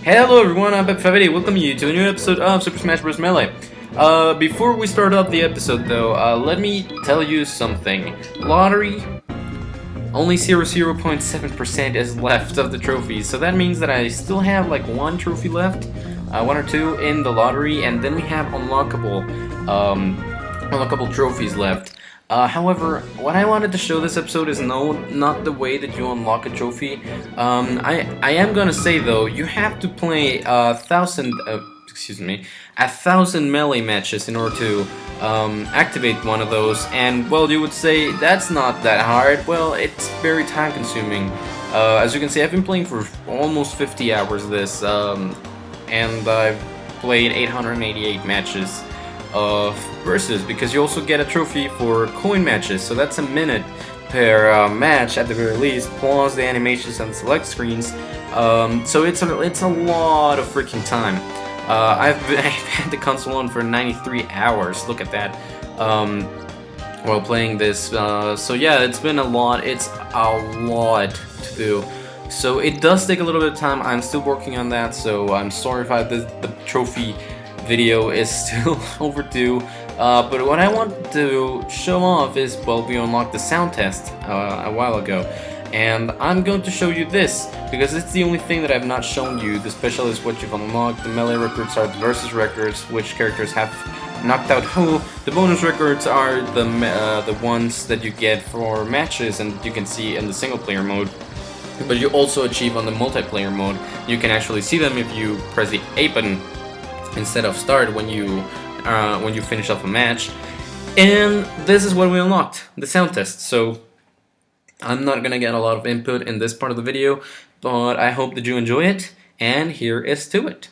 Hello everyone, I'm Pep580. Welcome you to a new episode of Super Smash Bros. Melee. Before we start off the episode though, let me tell you something. Lottery, only 0.7% is left of the trophies, so that means that I still have like one trophy left, one or two in the lottery, and then we have unlockable trophies left. However, what I wanted to show this episode is not the way that you unlock a trophy. I am gonna say though, you have to play a thousand melee matches in order to activate one of those. And well, you would say that's not that hard. Well, it's very time consuming. As you can see, I've been playing for almost 50 hours this, and I've played 888 matches of versus, because you also get a trophy for coin matches, so that's a minute per match at the very least, plus the animations and select screens. So it's a lot of freaking time. I've had the console on for 93 hours. Look at that. While playing this, so yeah, it's been a lot. It's a lot to do. So it does take a little bit of time. I'm still working on that, so I'm sorry if the trophy video is still overdue, but what I want to show off is, well, we unlocked the sound test a while ago, and I'm going to show you this because it's the only thing that I've not shown you. The special is what you've unlocked. The melee records are the versus records, which characters have knocked out who. The bonus records are the ones that you get for matches and you can see in the single player mode, but you also achieve on the multiplayer mode. You can actually see them if you press the A button instead of start when you finish off a match. And this is what we unlocked, the sound test. So I'm not gonna get a lot of input in this part of the video, but I hope that you enjoy it, and here is to it.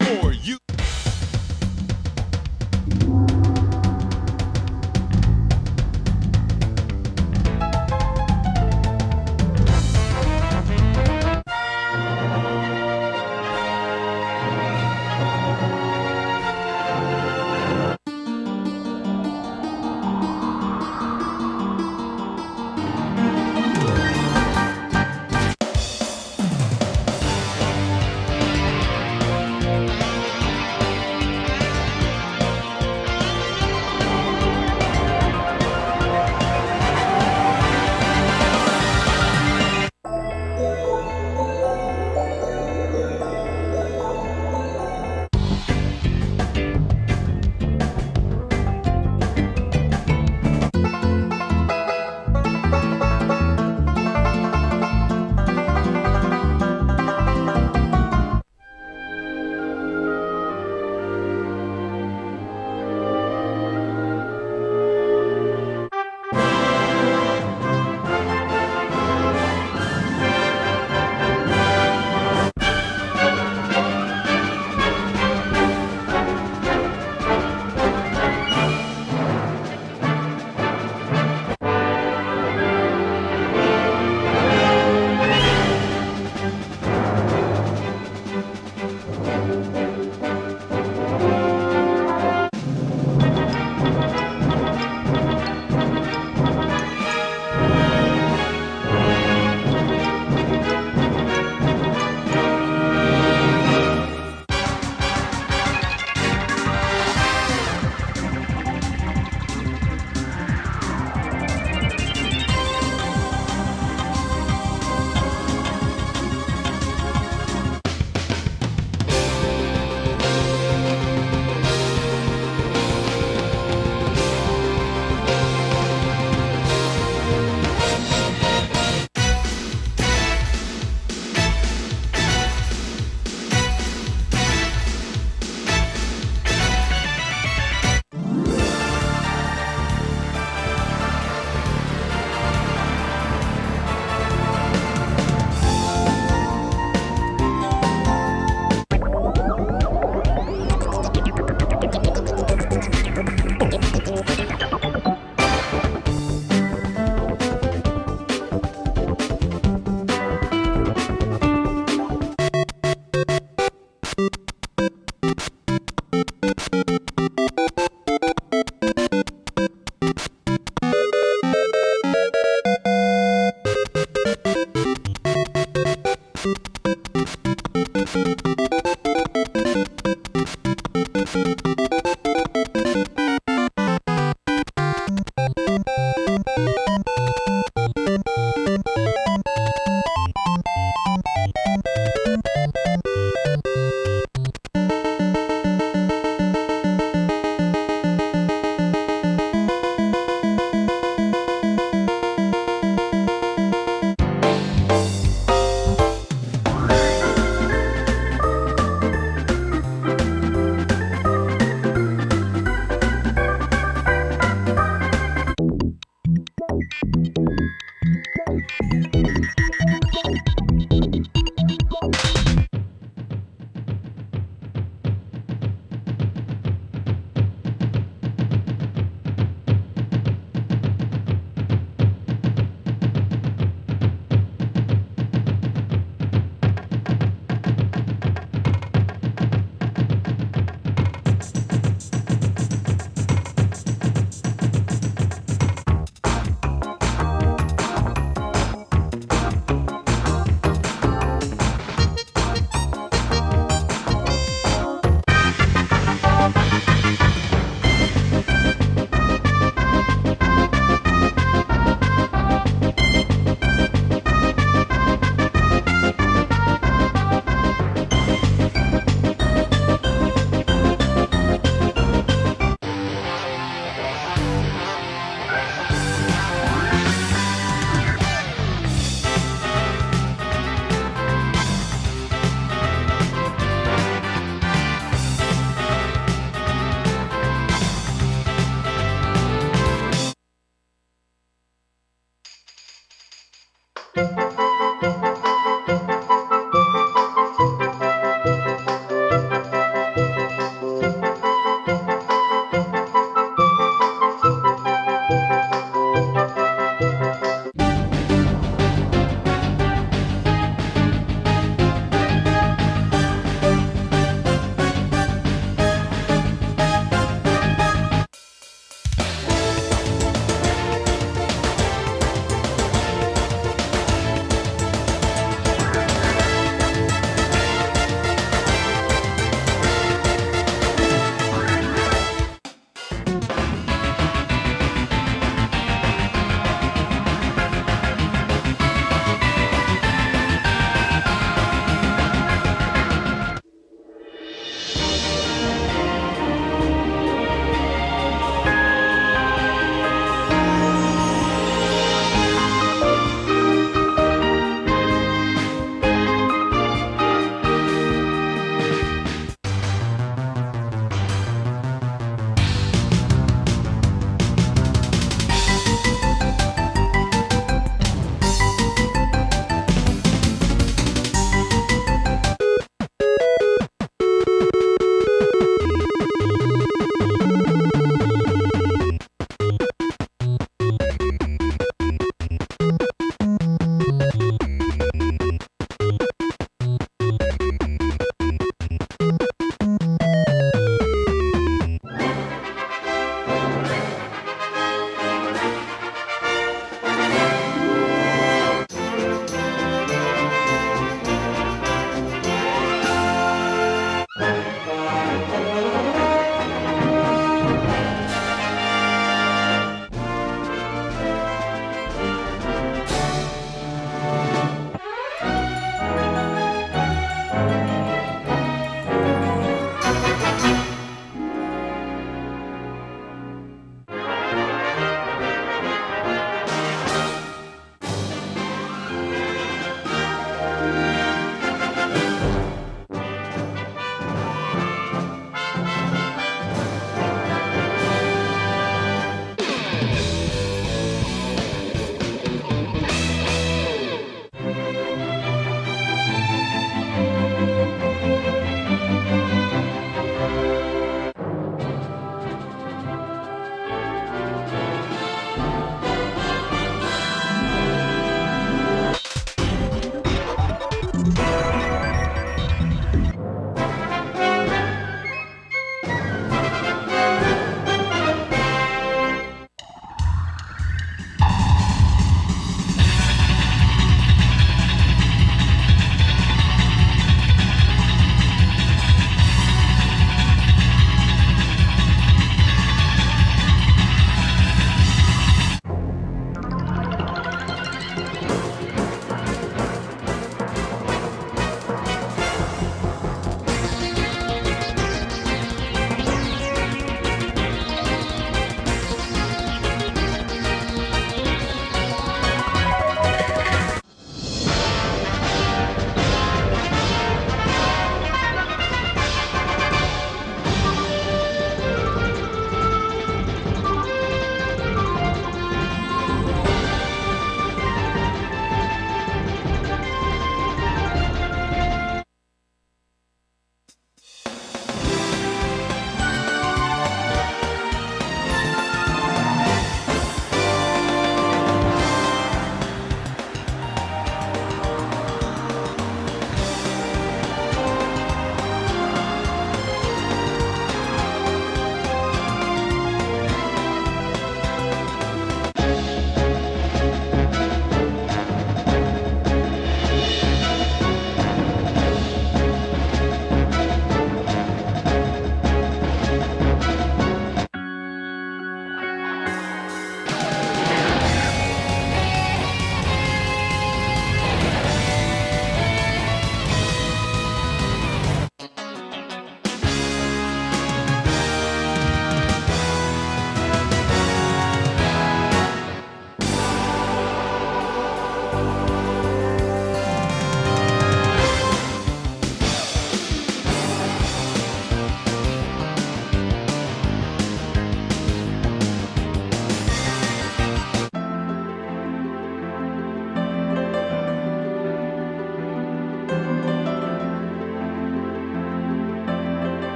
For you.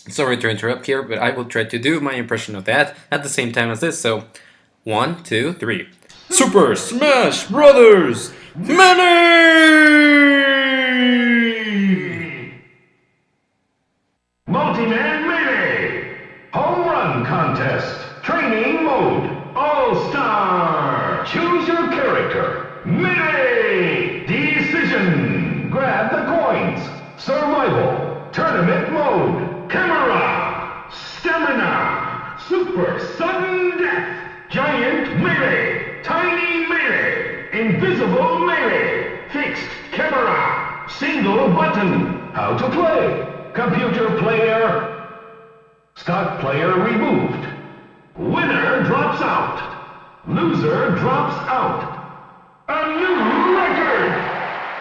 Sorry to interrupt here, but I will try to do my impression of that at the same time as this. So, 1, 2, 3. Super Smash Brothers Melee! Multi-Man Melee! Home Run Contest! Training Mode! All-Star! Choose your character! Melee! Decision! Grab the coins! Survival! Tournament Mode! Camera! Stamina! Super Sudden Death! Giant Melee! Tiny Melee! Invisible Melee! Fixed Camera! Single Button! How to play! Computer player! Start player removed. Winner drops out. Loser drops out. A new record!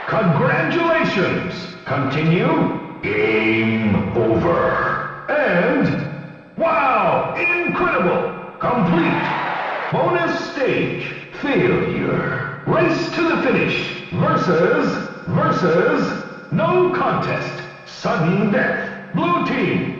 Congratulations! Continue. Game over. And... wow! Incredible! Complete! Bonus stage. Failure. Race to the finish. Versus... no contest. Sudden death. Blue team.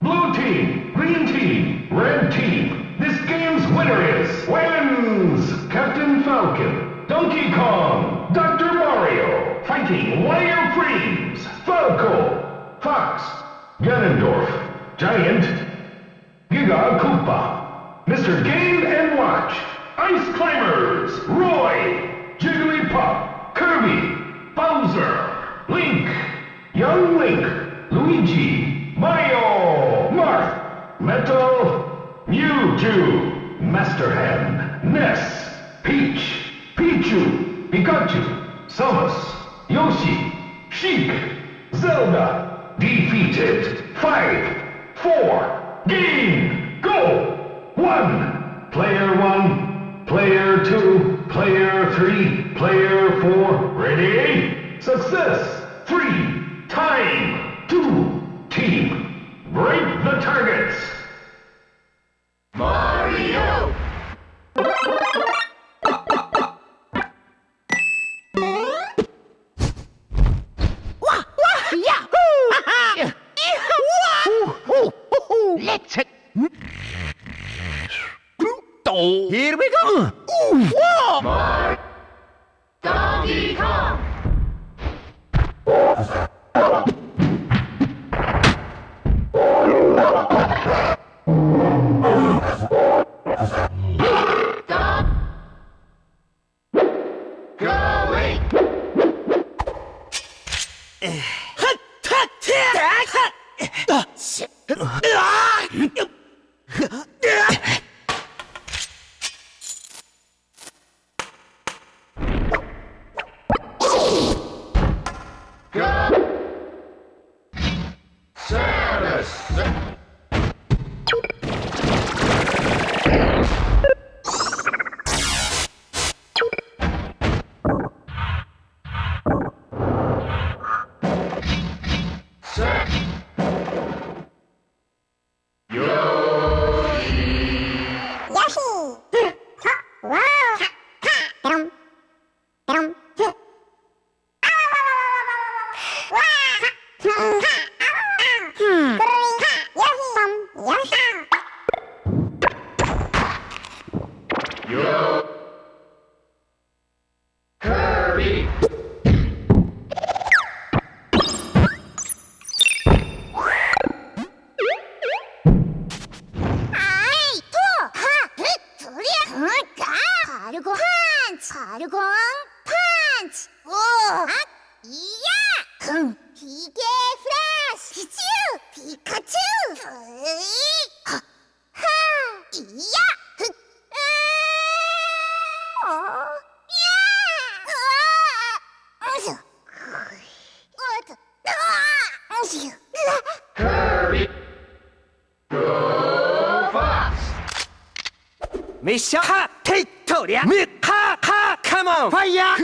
Blue team, green team, red team. This game's winner wins! Captain Falcon, Donkey Kong, Dr. Mario, fighting Wire Frames, Falco, Fox, Ganondorf, Giant, Giga Koopa, Mr. Game & Watch, Ice Climbers, Roy, Jigglypuff, Kirby, Bowser, Link, Young Link, Luigi, Mario, Marth, Metal, Mewtwo, Master Hand, Ness, Peach, Pichu, Pikachu, Samus, Yoshi, Sheik, Zelda, defeated. 5, 4, game, go! 1, player 1, player 2, player 3, player 4, ready? Success! 3, time, 2, team, break the targets! Mario! Let's hit. Here we go. Donkey Kong! Mission Victoria! Come on! Fire!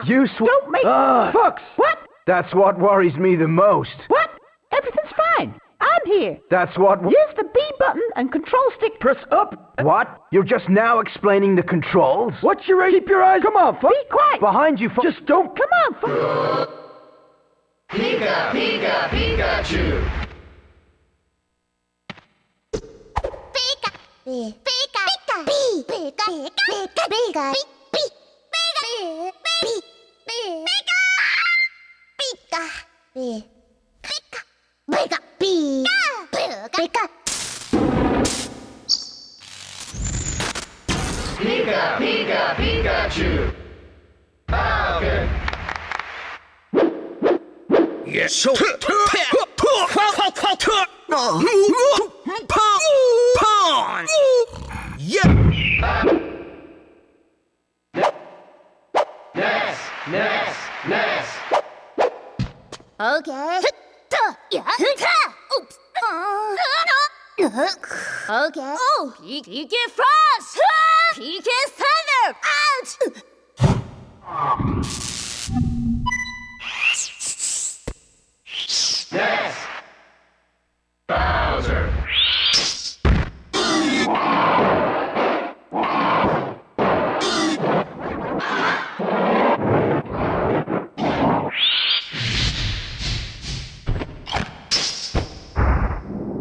You don't make Fox! What? That's what worries me the most. What? Everything's fine. I'm here. That's what... Use the beam button and control stick. Press up. What? You're just now explaining the controls? What's your Keep your eyes. Come on, Fox. Be quiet. Behind you, Fox. Just don't. Come on, Fox. Pika, Pika, Pikachu. Pika, Pika, Pika, Pika, Pika, Pika, Pika, Pika, Pikachu. Falcon. Yes. Ness, Ness, Ness. Okay. Oops. Okay. Oh, PK Frost! PK Thunder! Out! Ness. Bowser.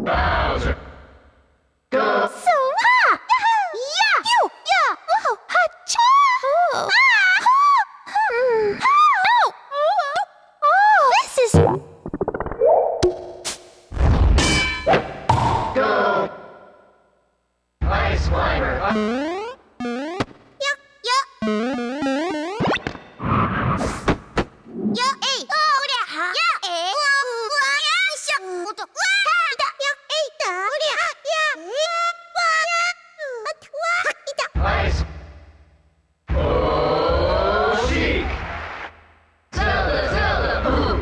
Bowser. Go. This is Go. Ice Climber. Ice. Oh, Sheik. Zelda, Zelda, ooh.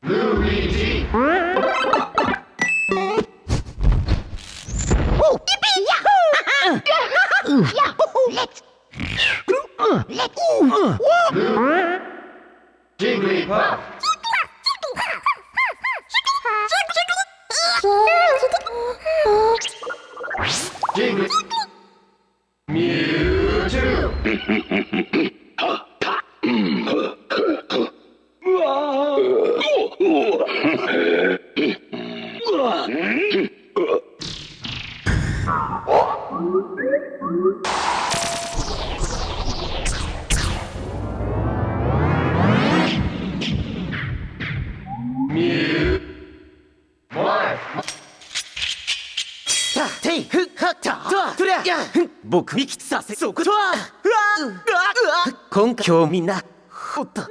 Luigi. Jigglypuff. Jiggly. Mewtwo. Mew. Morph. 僕にさせそことは今日みんなおっと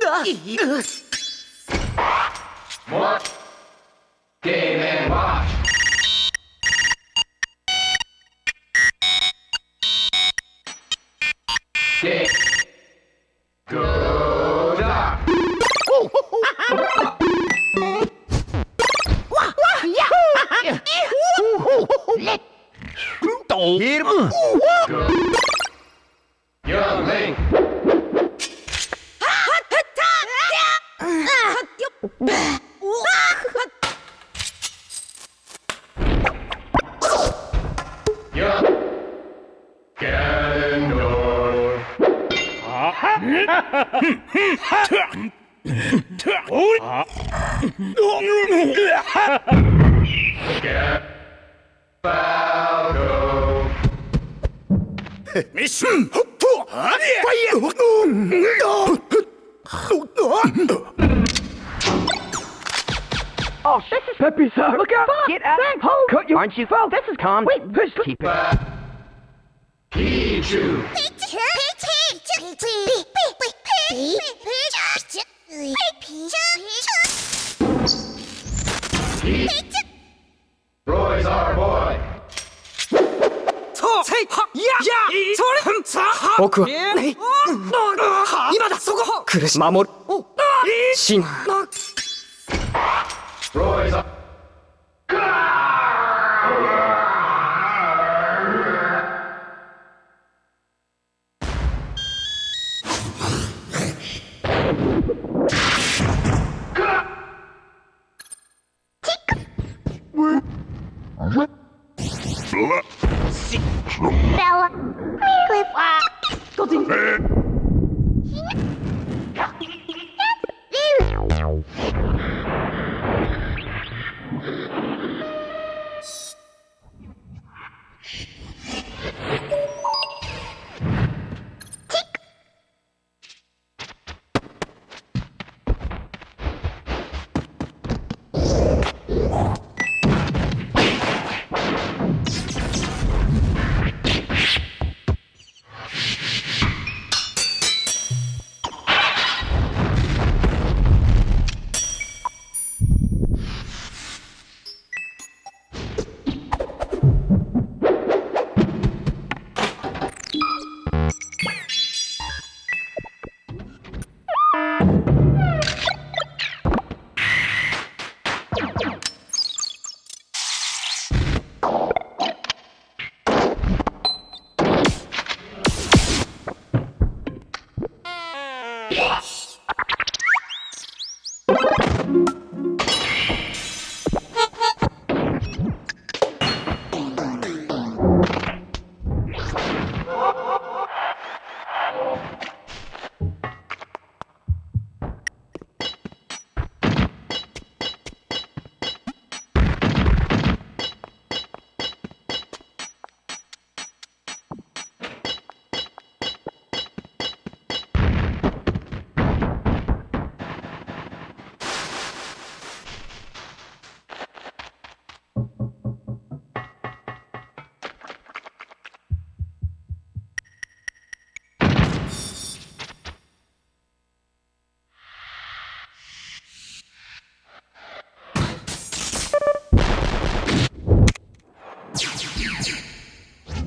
Morph. Game and watch. Game. Go Doc. Here. Young Link. Young Ganondorf. Falco. Mission. Oh, this is Peppy's house. Look out! Get out! Hold! Cut you! Aren't you? Well, this is calm. Wait, push. Keep it. Pichu. Roy's our boy. 僕は今だそこ苦し守るしな Roy's up. Bella.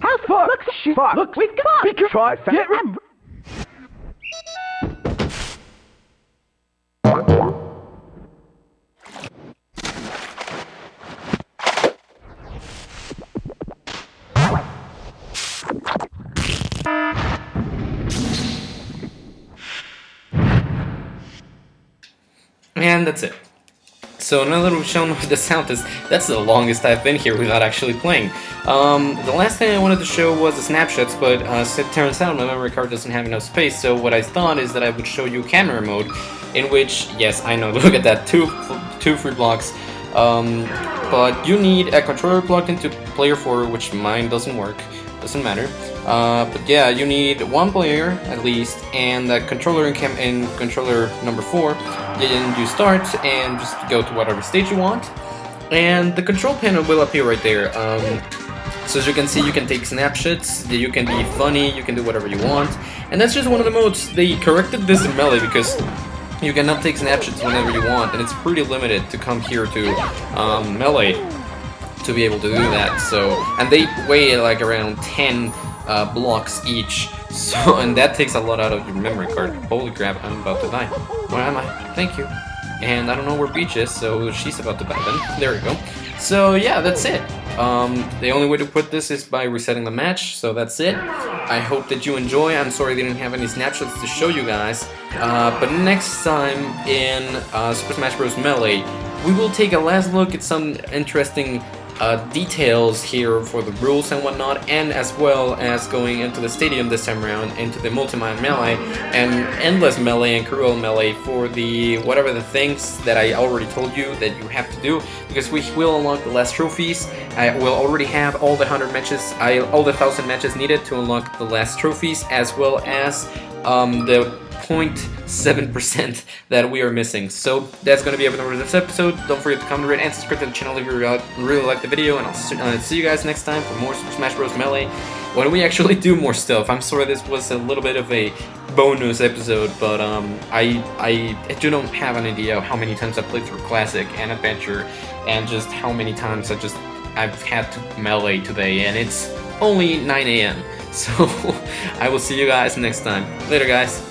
How fuck? Look, shit. Fuck. Look, we got. We can try. Get rid. And that's it. So now that we've shown what the sound is, that's the longest I've been here without actually playing. The last thing I wanted to show was the snapshots, but as it turns out my memory card doesn't have enough space, so what I thought is that I would show you camera mode, in which, yes, I know, look at that, two free blocks, but you need a controller plugged into player 4, which mine doesn't work, doesn't matter. But yeah, you need one player at least, and that controller in controller number 4. Then you start and just go to whatever stage you want, and the control panel will appear right there. So as you can see, you can take snapshots, you can be funny, you can do whatever you want, and that's just one of the modes. They corrected this in Melee because you cannot take snapshots whenever you want, and it's pretty limited to come here to Melee to be able to do that. So, and they weigh like around 10 blocks each, so, and that takes a lot out of your memory card. Holy crap, I'm about to die. Where am I? Thank you. And I don't know where Peach is, so she's about to die then. There we go. So yeah, that's it. The only way to put this is by resetting the match, so that's it. I hope that you enjoy. I'm sorry they didn't have any snapshots to show you guys, but next time in Super Smash Bros. Melee, we will take a last look at some interesting details here for the rules and whatnot, and as well as going into the stadium this time around, into the Multi-Man Melee and Endless Melee and Cruel Melee for the whatever the things that I already told you that you have to do, because we will unlock the last trophies. I will already have all the 100 matches, all the 1,000 matches needed to unlock the last trophies, as well as the 0.7% that we are missing. So that's going to be everything for this episode. Don't forget to comment, rate, and subscribe to the channel if you really like the video, and I'll see you guys next time for more Super Smash Bros. Melee, when we actually do more stuff. I'm sorry this was a little bit of a bonus episode, but I do not have an idea of how many times I played through Classic and Adventure, and just how many times I've had to Melee today, and it's only 9 AM. So I will see you guys next time. Later, guys.